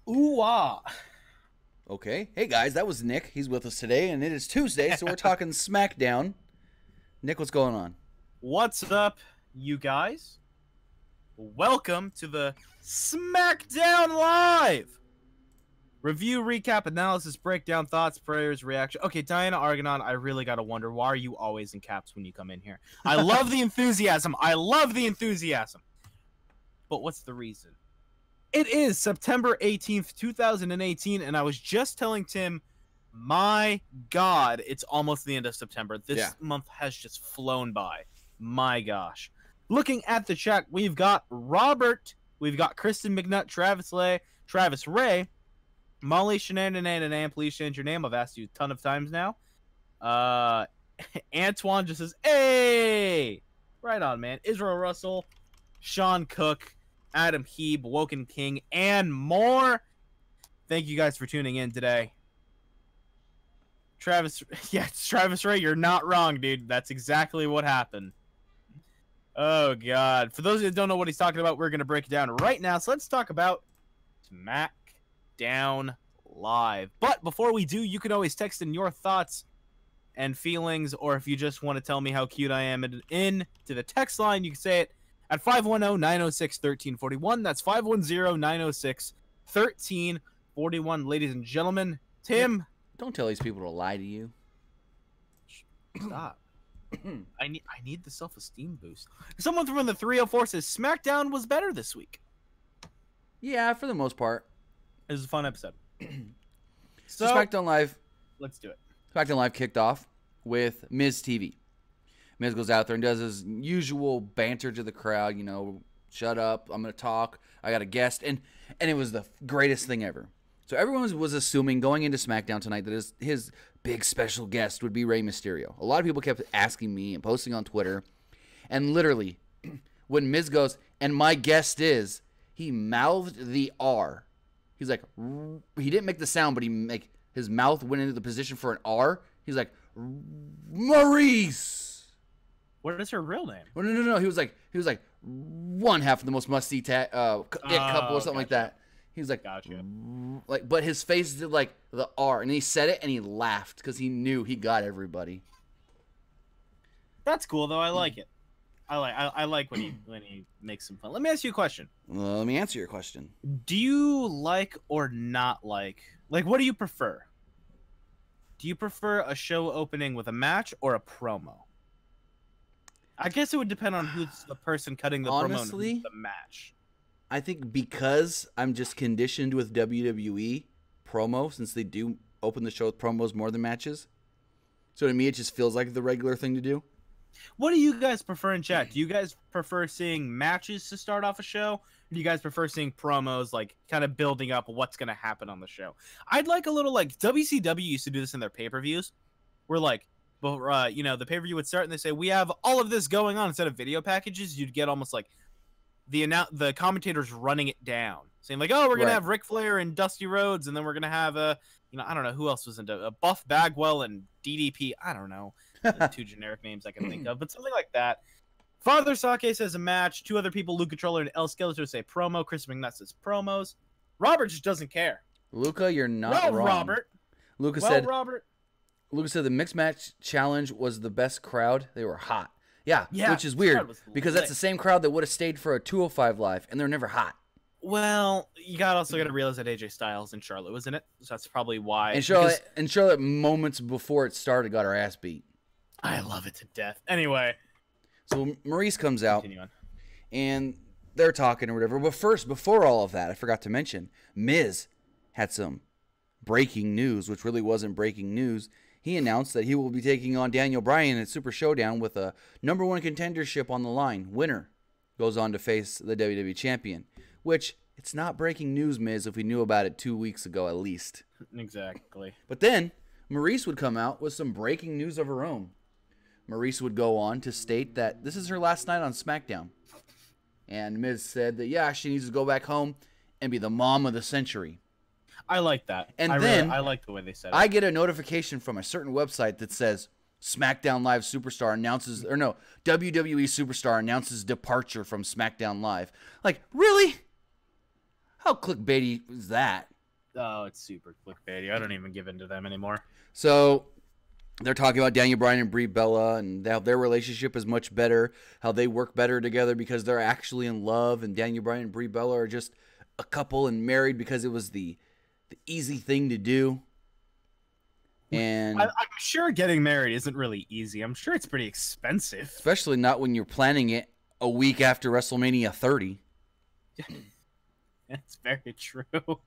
Ooh-ah. Okay. Hey, guys, that was Nick. He's with us today, and it is Tuesday, so we're talking Smackdown. Nick, what's going on? What's up, you guys? Welcome to the Smackdown Live! Review, recap, analysis, breakdown, thoughts, prayers, reaction. Okay, Diana Argonon, I really gotta wonder, why are you always in caps when you come in here? I love the enthusiasm. I love the enthusiasm. But what's the reason? It is September 18th, 2018, and I was just telling Tim, my God, it's almost the end of September. This month has just flown by. My gosh. Looking at the chat, we've got Robert, we've got Kristen McNutt, Travis Ray, Molly Shenandonan, please change your name. I've asked you a ton of times now. Antoine just says, hey! Right on, man. Israel Russell, Sean Cook, Adam Heeb, Woken King, and more. Thank you guys for tuning in today. Travis, it's Travis Ray. You're not wrong, dude. That's exactly what happened. Oh, God. For those who don't know what he's talking about, we're going to break it down right now. So let's talk about Smackdown Live. But before we do, you can always text in your thoughts and feelings, or if you just want to tell me how cute I am in to the text line, you can say it at 510-906-1341. That's 510-906-1341. Ladies and gentlemen, Tim. Don't tell these people to lie to you. Stop. I need the self-esteem boost. Someone from the 304 says SmackDown was better this week. Yeah, for the most part. It was a fun episode. So Smackdown Live. Let's do it. Smackdown Live kicked off with Miz TV. Miz goes out there and does his usual banter to the crowd, you know, shut up, I'm going to talk, I got a guest, and it was the greatest thing ever. So everyone was assuming going into SmackDown tonight that his big special guest would be Rey Mysterio. A lot of people kept asking me and posting on Twitter, and literally, when Miz goes, and my guest is, he mouthed the R. He's like, he didn't make the sound, but his mouth went into the position for an R. He's like, Maurice. What is her real name? Well, no. He was like one half of the most must-see couple or something like that. He was like, gotcha. Like, but his face did like the R, and he said it and he laughed because he knew he got everybody. That's cool though. I like it. I like when he makes some fun. Let me ask you a question. Well, let me answer your question. Do you like or not like what do you prefer? Do you prefer a show opening with a match or a promo? I guess it would depend on who's the person cutting the promo and who's the match. I think because I'm just conditioned with WWE promo, since they do open the show with promos more than matches. So to me, it just feels like the regular thing to do. What do you guys prefer in chat? Do you guys prefer seeing matches to start off a show? Or do you guys prefer seeing promos, like kind of building up what's going to happen on the show? I'd like a little, like WCW used to do this in their pay-per-views. Where like, you know, the pay-per-view would start and they say, we have all of this going on. Instead of video packages, you'd get almost like the commentators running it down, saying like, oh, we're going to have Ric Flair and Dusty Rhodes, and then we're going to have you know, I don't know who else was into Buff Bagwell and DDP. I don't know. The two generic names I can think of, but something like that. Father Sake says a match. Two other people, Luke Controller and El Skeletor, say promo. Chris McNutt says promos. Robert just doesn't care. Luca, you're not wrong. Robert. Luca said the mixed match challenge was the best crowd. They were hot. Yeah, which is weird because that's the same crowd that would have stayed for a 205 Live, and they're never hot. Well, you also got to realize that AJ Styles and Charlotte was in it, so that's probably why. And Charlotte moments before it started got our ass beat. I love it to death. Anyway, so Maurice comes out, and they're talking or whatever. But first, before all of that, I forgot to mention, Miz had some breaking news, which really wasn't breaking news. He announced that he will be taking on Daniel Bryan at Super Showdown with a #1 contendership on the line. Winner goes on to face the WWE Champion, which it's not breaking news, Miz, if we knew about it 2 weeks ago at least. Exactly. But then Maurice would come out with some breaking news of her own. Maurice would go on to state that this is her last night on SmackDown. And Miz said that, yeah, she needs to go back home and be the mom of the century. I like that. And I like the way they said it. I get a notification from a certain website that says SmackDown Live superstar announces, or no, WWE superstar announces departure from SmackDown Live. Like, really? How clickbaity is that? Oh, it's super clickbaity. I don't even give in to them anymore. So they're talking about Daniel Bryan and Brie Bella and how their relationship is much better, how they work better together because they're actually in love, and Daniel Bryan and Brie Bella are just a couple and married because it was the easy thing to do. And I'm sure getting married isn't really easy. I'm sure it's pretty expensive. especially not when you're planning it a week after WrestleMania 30. That's very true.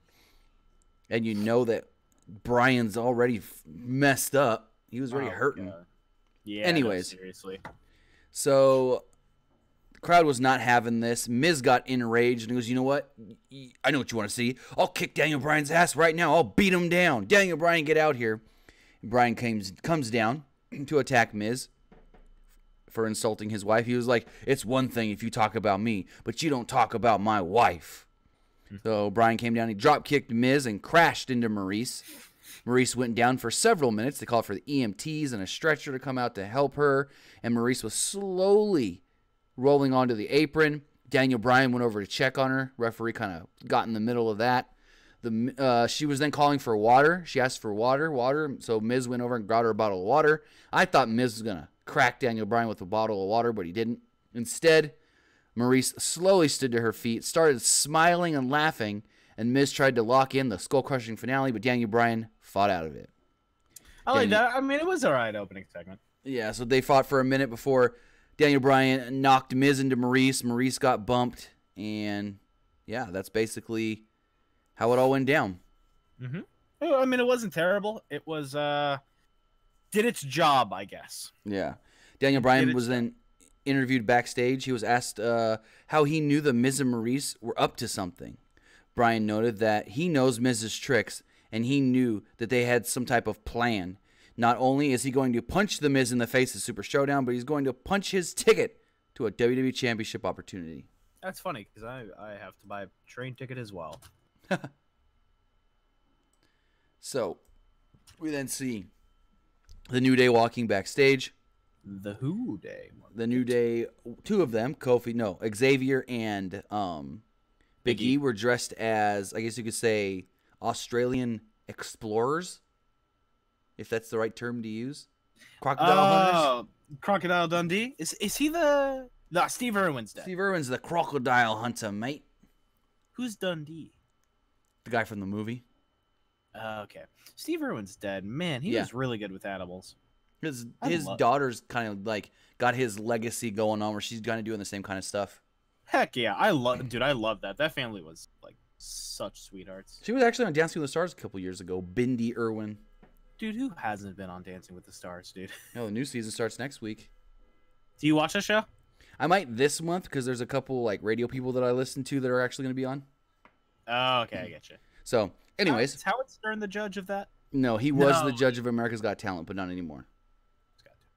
And you know that Brian's already messed up. He was already hurting. God. Yeah. Anyways. No, seriously. So the crowd was not having this. Miz got enraged and he goes, you know what? I know what you want to see. I'll kick Daniel Bryan's ass right now. I'll beat him down. Daniel Bryan, get out here. And Bryan comes down to attack Miz for insulting his wife. He was like, it's one thing if you talk about me, but you don't talk about my wife. So Bryan came down, he drop kicked Miz and crashed into Maurice. Maurice went down for several minutes. They called for the EMTs and a stretcher to come out to help her. And Maurice was slowly rolling onto the apron. Daniel Bryan went over to check on her. Referee kind of got in the middle of that. She was then calling for water. She asked for water. So Miz went over and brought her a bottle of water. I thought Miz was going to crack Daniel Bryan with a bottle of water, but he didn't. Instead, Maurice slowly stood to her feet, started smiling and laughing, and Miz tried to lock in the skull-crushing finale, but Daniel Bryan fought out of it. I like that. I mean, it was all right opening segment. Yeah, so they fought for a minute before Daniel Bryan knocked Miz into Maurice. Maurice got bumped, and yeah, that's basically how it all went down. Mm-hmm. I mean, it wasn't terrible. It was, did its job, I guess. Yeah. Daniel Bryan was then interviewed backstage. He was asked how he knew the Miz and Maurice were up to something. Bryan noted that he knows Miz's tricks, and he knew that they had some type of plan. Not only is he going to punch the Miz in the face at Super Showdown, but he's going to punch his ticket to a WWE Championship opportunity. That's funny, because I have to buy a train ticket as well. So, we then see the New Day walking backstage. The Who Day. The New Day, two of them, Xavier and Big E were dressed as, I guess you could say, Australian explorers, if that's the right term to use. Crocodile hunters. Crocodile Dundee? Is he the... No, Steve Irwin's dead. Steve Irwin's the crocodile hunter, mate. Who's Dundee? The guy from the movie. Okay. Steve Irwin's dead. Man, he was really good with animals. His daughter's kind of like got his legacy going on where she's kind of doing the same kind of stuff. Heck yeah. I love that. That family was like such sweethearts. She was actually on Dancing with the Stars a couple years ago. Bindi Irwin. Dude, who hasn't been on Dancing with the Stars, dude? No, the new season starts next week. Do you watch that show? I might this month because there's a couple like radio people that I listen to that are actually going to be on. Oh, okay, I get you. So, anyways. Is Howard Stern the judge of that? No, he was the judge of America's Got Talent, but not anymore.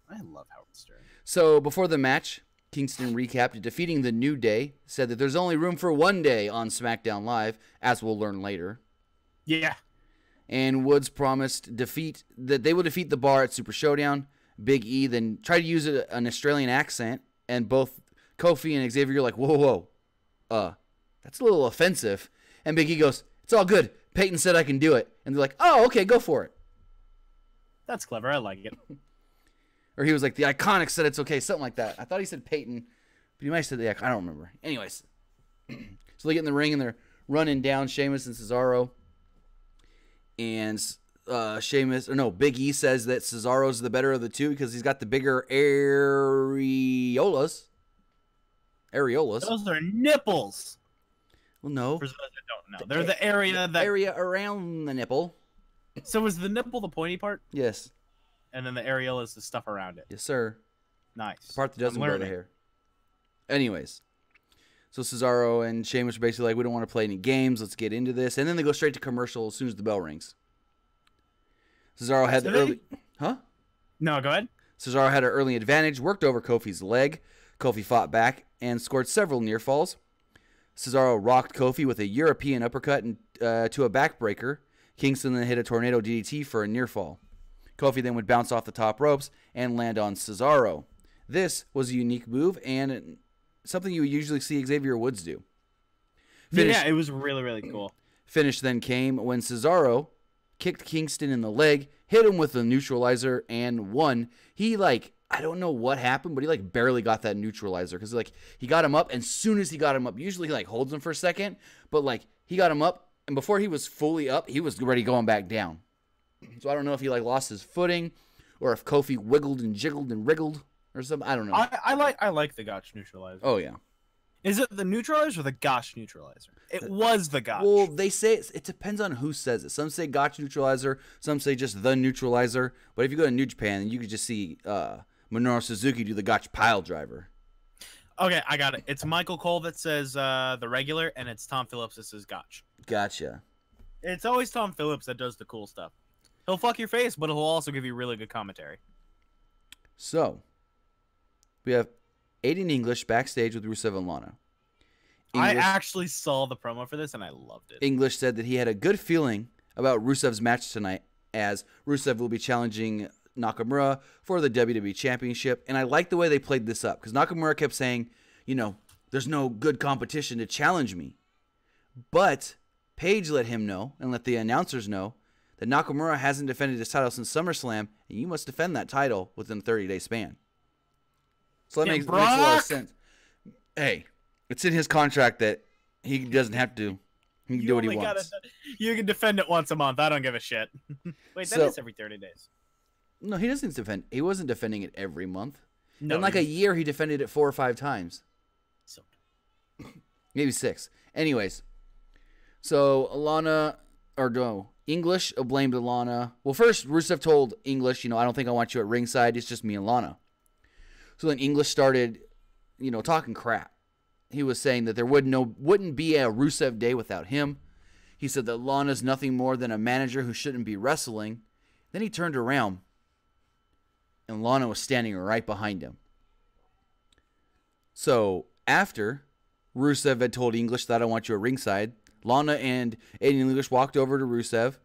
I love Howard Stern. So, before the match, Kingston recapped defeating the New Day, said that there's only room for one day on Smackdown Live, as we'll learn later. Yeah. And Woods promised that they will defeat the Bar at Super Showdown. Big E then tried to use an Australian accent, and both Kofi and Xavier are like, whoa, that's a little offensive. And Big E goes, it's all good. Peyton said I can do it. And they're like, oh, okay, go for it. That's clever. I like it. Or he was like, the Iconics said it's okay, something like that. I thought he said Peyton, but he might have said the Iconics. I don't remember. Anyways. So they get in the ring, and they're running down Sheamus and Cesaro. And Big E says that Cesaro's the better of the two because he's got the bigger areolas. Those are nipples. Well, no. For those that don't know, they're the area around the nipple. So is the nipple the pointy part? Yes. And then the areola is the stuff around it. Yes, sir. Nice. The part that doesn't grow the hair. Anyways. So Cesaro and Sheamus are basically like, we don't want to play any games. Let's get into this. And then they go straight to commercial as soon as the bell rings. Cesaro had Huh? No, go ahead. Cesaro had an early advantage, worked over Kofi's leg. Kofi fought back and scored several near falls. Cesaro rocked Kofi with a European uppercut to a backbreaker. Kingston then hit a tornado DDT for a near fall. Kofi then would bounce off the top ropes and land on Cesaro. This was a unique move and something you would usually see Xavier Woods do. Yeah, it was really, really cool. Finish then came when Cesaro kicked Kingston in the leg, hit him with a neutralizer, and won. He, I don't know what happened, but he, barely got that neutralizer. Because, he got him up, and as soon as he got him up, usually he, holds him for a second. But, he got him up, and before he was fully up, he was already going back down. So I don't know if he, lost his footing, or if Kofi wiggled and jiggled and wriggled, or something. I don't know. I like the Gotch neutralizer. Oh, yeah. Is it the neutralizer or the Gotch neutralizer? It was the Gotch. Well, they say it depends on who says it. Some say Gotch neutralizer. Some say just the neutralizer. But if you go to New Japan, you could just see Minoru Suzuki do the Gotch pile driver. Okay, I got it. It's Michael Cole that says the regular, and it's Tom Phillips that says Gotch. Gotcha. It's always Tom Phillips that does the cool stuff. He'll fuck your face, but he'll also give you really good commentary. So, we have Aiden English backstage with Rusev and Lana. I actually saw the promo for this, and I loved it. English said that he had a good feeling about Rusev's match tonight, as Rusev will be challenging Nakamura for the WWE Championship. And I like the way they played this up, because Nakamura kept saying, there's no good competition to challenge me. But Paige let him know, and let the announcers know, that Nakamura hasn't defended his title since SummerSlam, and you must defend that title within a 30-day span. So that makes a lot of sense. Hey, it's in his contract that he doesn't have to. He can do what he wants. You can defend it once a month. I don't give a shit. Wait, that is every 30 days. No, he doesn't defend. He wasn't defending it every month. No, in a year, he defended it 4 or 5 times. So. Maybe 6. Anyways, so English blamed Lana. Well, first, Rusev told English, I don't think I want you at ringside. It's just me and Lana. So then English started, talking crap. He was saying that there wouldn't be a Rusev day without him. He said that Lana's nothing more than a manager who shouldn't be wrestling. Then he turned around, and Lana was standing right behind him. So after Rusev had told English that I want you at ringside, Lana and Aiden English walked over to Rusev,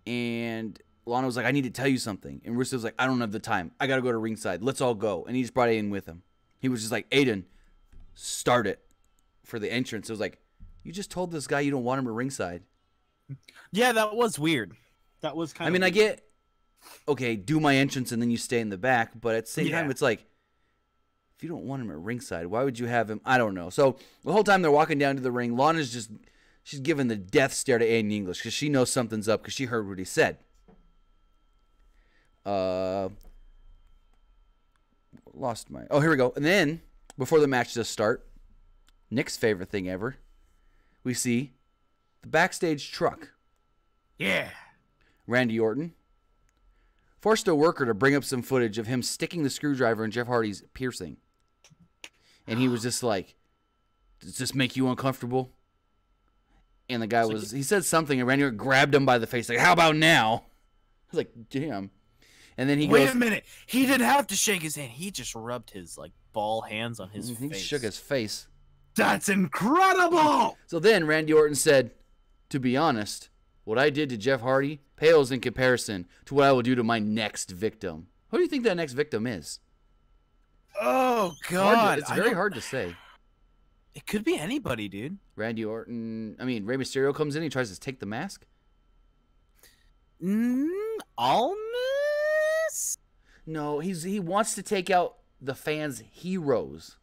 and Lana was like, I need to tell you something. And Rusev was like, I don't have the time. I got to go to ringside. Let's all go. And he just brought Aiden with him. He was just like, Aiden, start it for the entrance. It was like, you just told this guy you don't want him at ringside. Yeah, that was weird. That was kind of I get, okay, do my entrance and then you stay in the back. But at the same time, it's like, if you don't want him at ringside, why would you have him? I don't know. So the whole time they're walking down to the ring, Lana's she's giving the death stare to Aiden English because she knows something's up because she heard what he said. Lost my... Oh, here we go. And then, before the match does start, Nick's favorite thing ever, we see the backstage truck. Yeah. Randy Orton forced a worker to bring up some footage of him sticking the screwdriver in Jeff Hardy's piercing. And he was just like, does this make you uncomfortable? And the guy he said something, and Randy Orton grabbed him by the face, like, how about now? I was like, damn. And then he goes, wait a minute. He didn't have to shake his hand. He just rubbed his ball hands on his face. He shook his face. That's incredible. So then Randy Orton said, to be honest, what I did to Jeff Hardy pales in comparison to what I will do to my next victim. Who do you think that next victim is? Oh, God. It's very hard to say. It could be anybody, dude. Randy Orton. Rey Mysterio comes in. He tries to take the mask. Almas? No, he wants to take out the fans' heroes.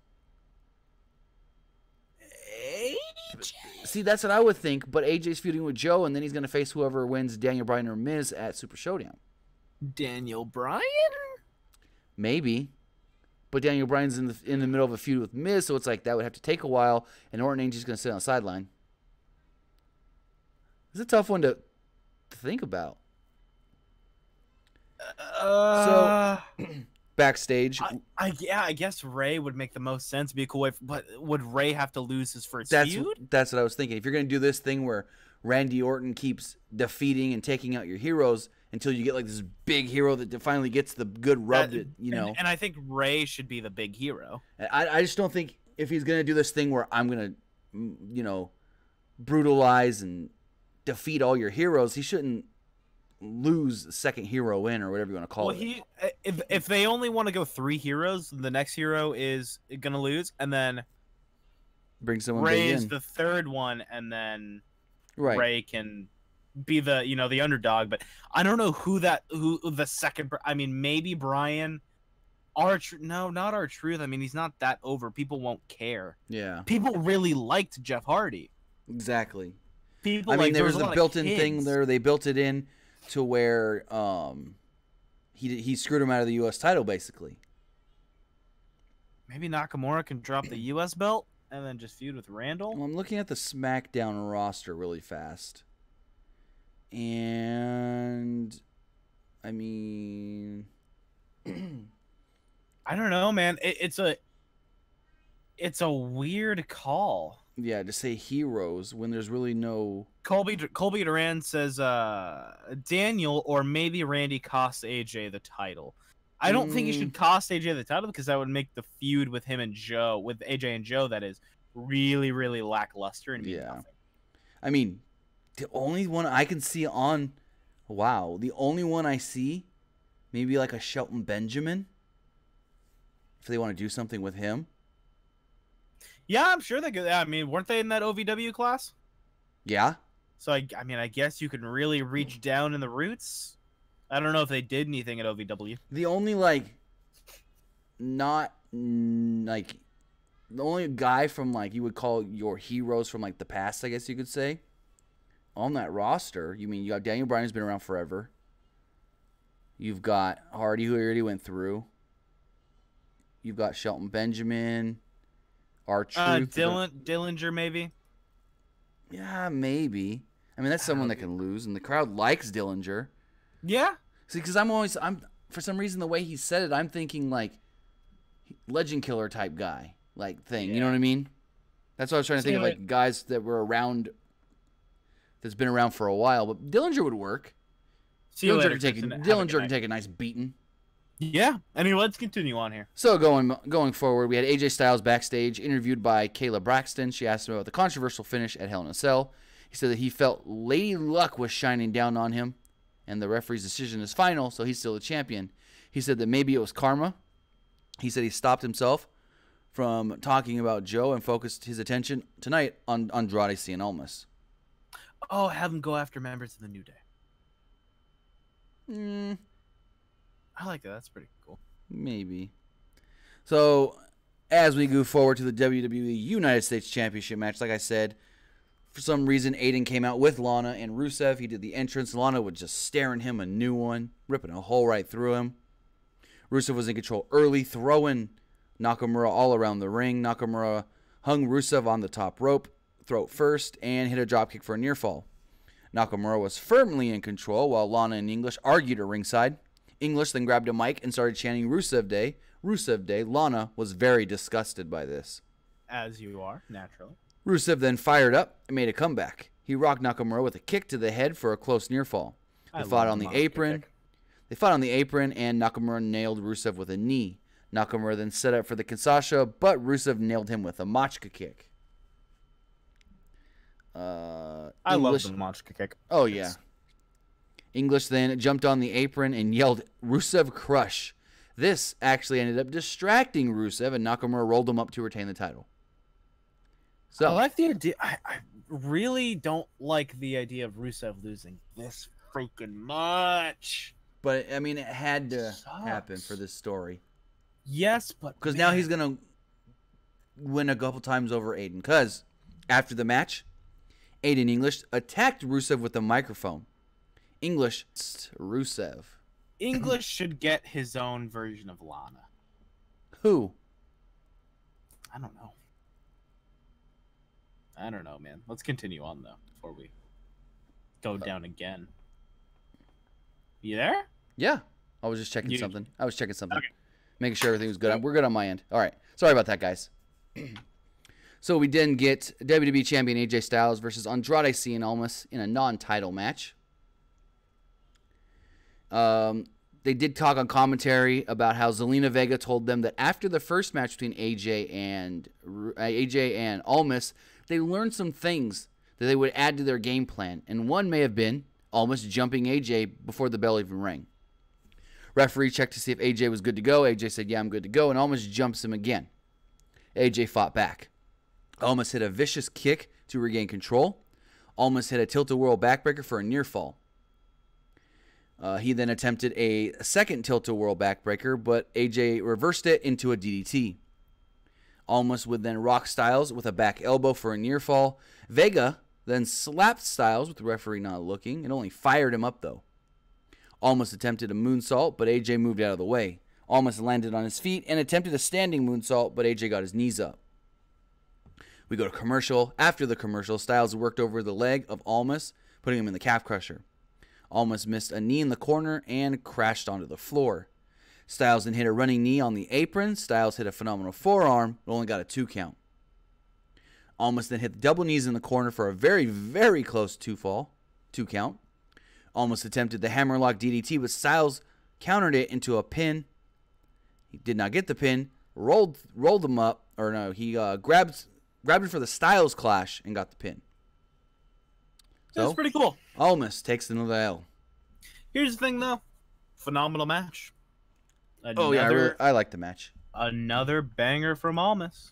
AJ? See, that's what I would think. But AJ's feuding with Joe, and then he's going to face whoever wins Daniel Bryan or Miz at Super Showdown. Daniel Bryan? Maybe. But Daniel Bryan's in the middle of a feud with Miz, so it's like that would have to take a while, and Orton ain't just going to sit on the sideline. It's a tough one to think about. So, backstage. I guess Ray would make the most sense, be a cool way, but would Ray have to lose his first feud? That's what I was thinking. If you're going to do this thing where Randy Orton keeps defeating and taking out your heroes until you get this big hero that finally gets the good rub, And I think Ray should be the big hero. I just don't think if he's going to do this thing where I'm going to, brutalize and defeat all your heroes, he shouldn't lose the second hero in or whatever you want to call it. If they only want to go 3 heroes, the next hero is going to lose, and then bring someone Ray big is in. the third one, and then Right. Ray can be the the underdog, but I don't know who the second. I mean, maybe Brian. No, not R-Truth. I mean, he's not that over. People won't care. Yeah. People really liked Jeff Hardy. Exactly. People I mean, there was a a built-in thing there. They built it in to where he screwed him out of the U.S. title, basically. Maybe Nakamura can drop the U.S. belt and then just feud with Randall. Well, I'm looking at the SmackDown roster really fast. And, I mean... I don't know, man. It's a weird call. Yeah, to say heroes when there's really no... Colby Duran says Daniel or maybe Randy cost AJ the title. I don't think he should cost AJ the title because that would make the feud with him and Joe, with AJ and Joe, that is really, really lackluster and mean nothing. I mean, the only one I can see on... Wow. The only one I see, maybe like a Shelton Benjamin, if they want to do something with him. Yeah, I'm sure they could. I mean, weren't they in that OVW class? Yeah. So, I mean, I guess you can really reach down in the roots. I don't know if they did anything at OVW. The only, like, not, like, the only guy from, like, you would call your heroes from, like, the past, I guess you could say, on that roster, you got Daniel Bryan, who's been around forever. You've got Hardy, who already went through. You've got Shelton Benjamin, R-Truth. Dillinger, maybe? Yeah, maybe. I mean, that's someone that can lose, and the crowd likes Dillinger. Yeah. See, because I'm for some reason, the way he said it, I'm thinking, like, legend killer type guy, like, thing. Yeah. You know what I mean? That's what I was trying to think of, like, guys that were around, that's been around for a while. But Dillinger would work. Dillinger can take a nice beating. Yeah. I mean, let's continue on here. So going forward, we had AJ Styles backstage, interviewed by Kayla Braxton. She asked him about the controversial finish at Hell in a Cell. He said that he felt Lady Luck was shining down on him, and the referee's decision is final, so he's still the champion. He said that maybe it was karma. He said he stopped himself from talking about Joe and focused his attention tonight on Andrade Cien Almas. Oh, have him go after members of the New Day. I like that. That's pretty cool. Maybe. So, as we go forward to the WWE United States Championship match, like I said, for some reason, Aiden came out with Lana and Rusev. He did the entrance. Lana was just staring him a new one, ripping a hole right through him. Rusev was in control early, throwing Nakamura all around the ring. Nakamura hung Rusev on the top rope, throat first, and hit a dropkick for a near fall. Nakamura was firmly in control while Lana and English argued at ringside. English then grabbed a mic and started chanting Rusev Day. Rusev Day. Lana was very disgusted by this. As you are, naturally. Rusev then fired up and made a comeback. He rocked Nakamura with a kick to the head for a close near fall. They fought on the apron. And Nakamura nailed Rusev with a knee. Nakamura then set up for the Kinshasa, but Rusev nailed him with a Machka kick. I love the Machka kick. Oh, yeah. English then jumped on the apron and yelled, Rusev crush. This actually ended up distracting Rusev, and Nakamura rolled him up to retain the title. So I like the idea. I really don't like the idea of Rusev losing this freaking much. But, I mean, it had to happen for this story. Yes, but... Because now he's going to win a couple times over Aiden. Because after the match, Aiden English attacked Rusev with a microphone. English, Rusev. English should get his own version of Lana. Who? I don't know, man. Let's continue on, though, before we go down again. You there? Yeah. I was just checking something. Okay. Making sure everything was good. We're good on my end. All right. Sorry about that, guys. So we didn't get WWE Champion AJ Styles versus Andrade Cien Almas in a non-title match. They did talk on commentary about how Zelina Vega told them that after the first match between AJ and Almas, they learned some things that they would add to their game plan, and one may have been Almas jumping AJ before the bell even rang. Referee checked to see if AJ was good to go. AJ said, yeah, I'm good to go, and Almas jumps him again. AJ fought back. Almas hit a vicious kick to regain control. Almost hit a tilt-a-whirl backbreaker for a near fall. He then attempted a second tilt-a-whirl backbreaker, but AJ reversed it into a DDT. Almost would then rock Styles with a back elbow for a near fall. Vega then slapped Styles with the referee not looking and only fired him up though. Almost attempted a moonsault, but AJ moved out of the way. Almost landed on his feet and attempted a standing moonsault, but AJ got his knees up. We go to commercial. After the commercial, Styles worked over the leg of Almas, putting him in the calf crusher. Almas missed a knee in the corner and crashed onto the floor. Styles then hit a running knee on the apron. Styles hit a phenomenal forearm, but only got a 2 count. Almas then hit the double knees in the corner for a very, very close 2 count. Almost attempted the hammerlock DDT, but Styles countered it into a pin. He did not get the pin, rolled him up, or no, he grabbed it for the Styles Clash and got the pin. So, That's pretty cool. Almas takes another L. Here's the thing, though. Phenomenal match. I like the match. Another banger from Almas.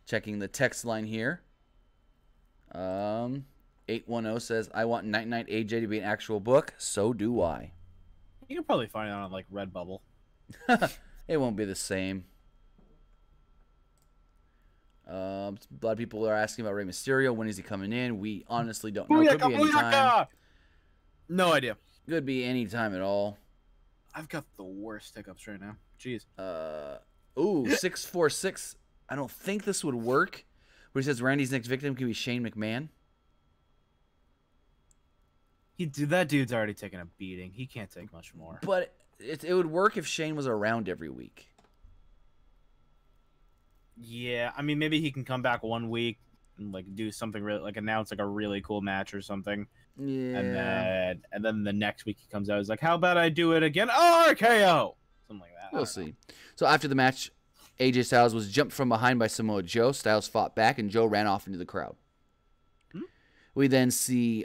Checking the text line here. 810 says, I want Night Night AJ to be an actual book. So do I. You can probably find it on, like, Redbubble. It won't be the same. A lot of people are asking about Rey Mysterio. When is he coming in? We honestly don't know. Could be any time. No idea. Could be any time at all. I've got the worst hiccups right now. Jeez. 646. I don't think this would work. Where he says Randy's next victim can be Shane McMahon. That dude's already taken a beating. He can't take much more. But it would work if Shane was around every week. Yeah, I mean, maybe he can come back one week and like do something really, like announce like a really cool match or something. Yeah. And then the next week he comes out, he's like, "How about I do it again? Oh, RKO!" Something like that. We'll see. So after the match, AJ Styles was jumped from behind by Samoa Joe. Styles fought back, and Joe ran off into the crowd. We then see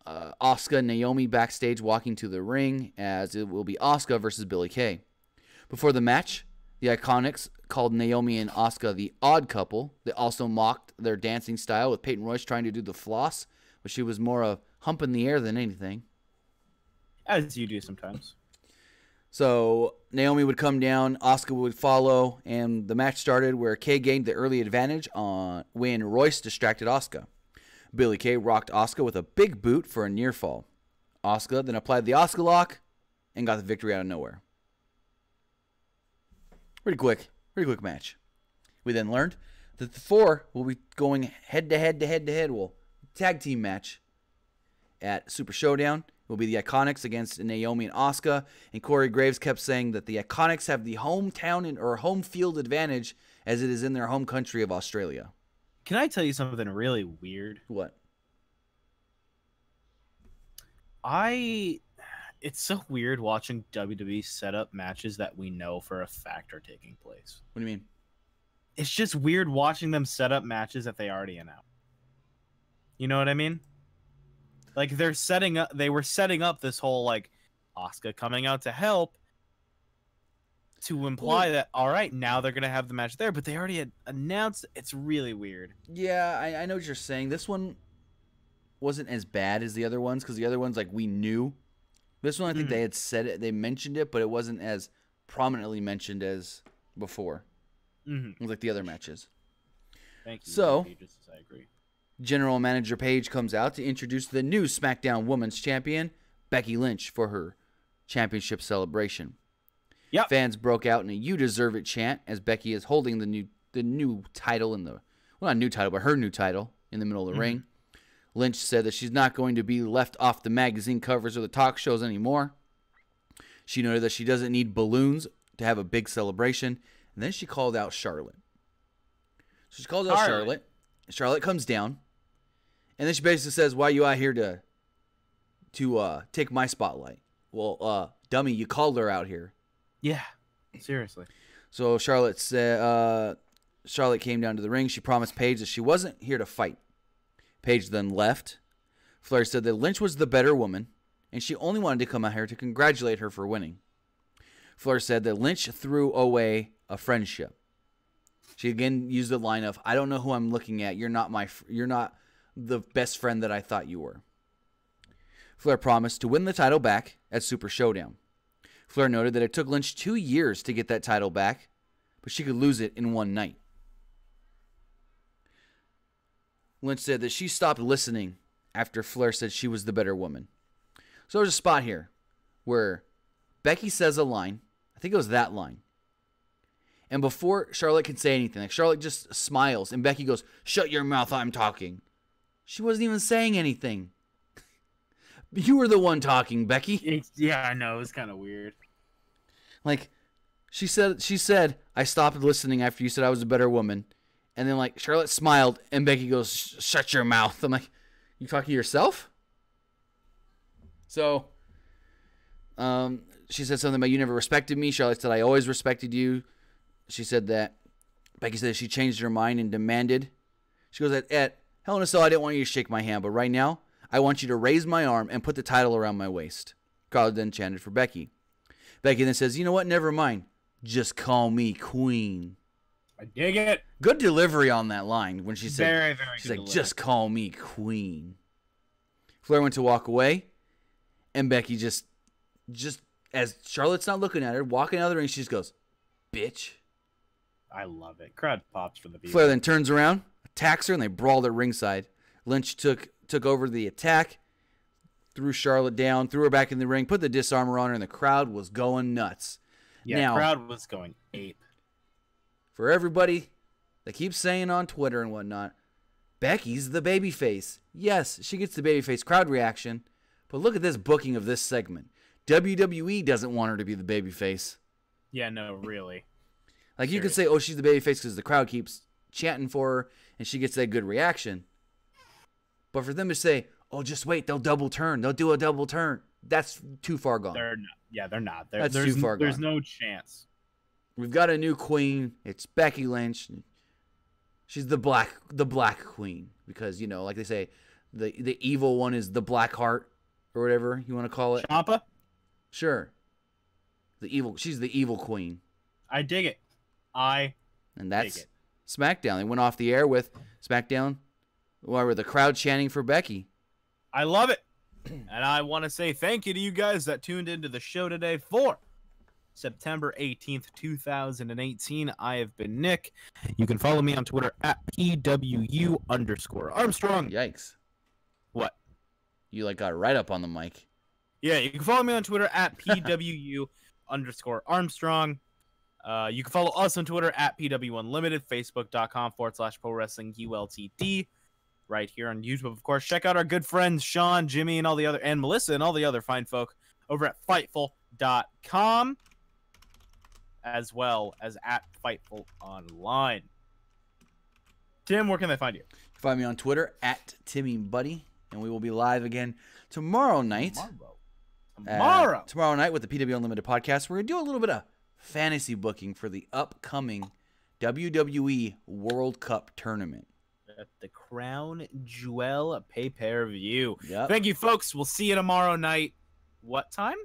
Asuka and Naomi backstage walking to the ring, as it will be Asuka versus Billie Kay. Before the match, the Iconics called Naomi and Asuka the odd couple. They also mocked their dancing style, with Peyton Royce trying to do the floss, but she was more of humping the air than anything. As you do sometimes. So Naomi would come down, Asuka would follow, and the match started where Kay gained the early advantage when Royce distracted Asuka. Billie Kay rocked Asuka with a big boot for a near fall. Asuka then applied the Asuka lock and got the victory out of nowhere. Pretty quick match. We then learned that the 4 will be going head-to-head. Well, tag team match at Super Showdown. It will be the Iconics against Naomi and Asuka. And Corey Graves kept saying that the Iconics have the hometown or home field advantage, as it is in their home country of Australia. Can I tell you something really weird? What? It's so weird watching WWE set up matches that we know for a fact are taking place. What do you mean? It's just weird watching them set up matches that they already announced. You know what I mean? Like they were setting up this whole like Asuka coming out to help to imply that, all right, now they're going to have the match there, but they already had announced. It's really weird. Yeah, I know what you're saying. This one wasn't as bad as the other ones, because the other ones, like, we knew. This one, I think they had said it, they mentioned it, but it wasn't as prominently mentioned as before. It was like the other matches. Thank you. So, I agree. General Manager Paige comes out to introduce the new SmackDown Women's Champion, Becky Lynch, for her championship celebration. Yep. Fans broke out in a "You Deserve It" chant as Becky is holding the new title not new title, but her new title in the middle of the ring. Lynch said that she's not going to be left off the magazine covers or the talk shows anymore. She noted that she doesn't need balloons to have a big celebration. And then she called out Charlotte. So she calls out Charlotte. Charlotte comes down. And then she basically says, "Why are you out here to take my spotlight?" Well, dummy, you called her out here. Yeah, seriously. So Charlotte came down to the ring. She promised Paige that she wasn't here to fight. Paige then left. Flair said that Lynch was the better woman, and she only wanted to come out here to congratulate her for winning. Flair said that Lynch threw away a friendship. She again used the line of, "I don't know who I'm looking at. You're not the best friend that I thought you were. Flair promised to win the title back at Super Showdown. Flair noted that it took Lynch 2 years to get that title back, but she could lose it in one night. Lynch said that she stopped listening after Flair said she was the better woman. So there's a spot here where Becky says a line. I think it was that line. And before Charlotte can say anything, like Charlotte just smiles and Becky goes, "Shut your mouth, I'm talking." She wasn't even saying anything. You were the one talking, Becky. Yeah, I know. It was kind of weird. Like, she said, "I stopped listening after you said I was a better woman." And then, like, Charlotte smiled, and Becky goes, "Shut your mouth." I'm like, you talking to yourself? So, she said something about you never respected me. Charlotte said, "I always respected you." She said that Becky said she changed her mind and demanded. She goes, at Hell in a Cell, I didn't want you to shake my hand, but right now, I want you to raise my arm and put the title around my waist. Carl then chanted for Becky. Becky then says, "You know what? Never mind. Just call me Queen." I dig it. Good delivery on that line when she said, very, very she's good like, delivery. "Just call me Queen." Flair went to walk away, and Becky just as Charlotte's not looking at her, walking out of the ring, she just goes, "Bitch." I love it. Crowd pops for the beat. Flair then turns around, attacks her, and they brawled at ringside. Lynch took over the attack, threw Charlotte down, threw her back in the ring, put the disarmor on her, and the crowd was going nuts. Yeah, now, crowd was going ape. For everybody that keeps saying on Twitter and whatnot, Becky's the babyface. Yes, she gets the babyface crowd reaction, but look at this booking of this segment. WWE doesn't want her to be the babyface. Yeah, no, really. Like, you could say, oh, she's the babyface because the crowd keeps chanting for her and she gets that good reaction. But for them to say, "Oh, just wait, they'll double turn. They'll do a double turn." That's too far gone. They're not. Yeah, they're not. That's too far gone. There's no chance. We've got a new queen. It's Becky Lynch. She's the black queen because, you know, like they say, the evil one is the Black Heart or whatever you want to call it. Ciampa? Sure. She's the evil queen. I dig it. And that's SmackDown. They went off the air with SmackDown, where the crowd chanting for Becky. I love it. And I want to say thank you to you guys that tuned into the show today for September 18th, 2018. I have been Nick. You can follow me on Twitter at PWU_Armstrong. Yikes. What? You got right up on the mic. Yeah, you can follow me on Twitter at PWU_Armstrong. You can follow us on Twitter at PWUnlimited, Facebook.com/ProWrestlingULTD. Right here on YouTube, of course. Check out our good friends Sean, Jimmy, and Melissa and all the other fine folk over at Fightful.com, as well as at Fightful Online. Tim, where can they find you? Find me on Twitter at TimmyBuddy, and we will be live again tomorrow night. Tomorrow night with the PW Unlimited podcast. We're going to do a little bit of fantasy booking for the upcoming WWE World Cup tournament. At the Crown Jewel pay-per-view. Yep. Thank you, folks. We'll see you tomorrow night. What time?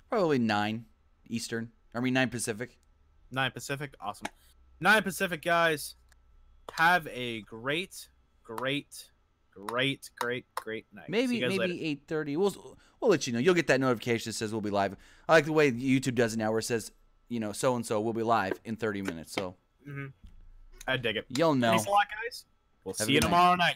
Probably 9 Eastern. 9 Pacific. 9 Pacific. Awesome. 9 Pacific, guys. Have a great night. Maybe 8:30. We'll let you know. You'll get that notification that says we'll be live. I like the way YouTube does it now, where it says, so and so will be live in 30 minutes. So I dig it. You'll know. Thanks a lot, guys. We'll Have a see you good tomorrow night.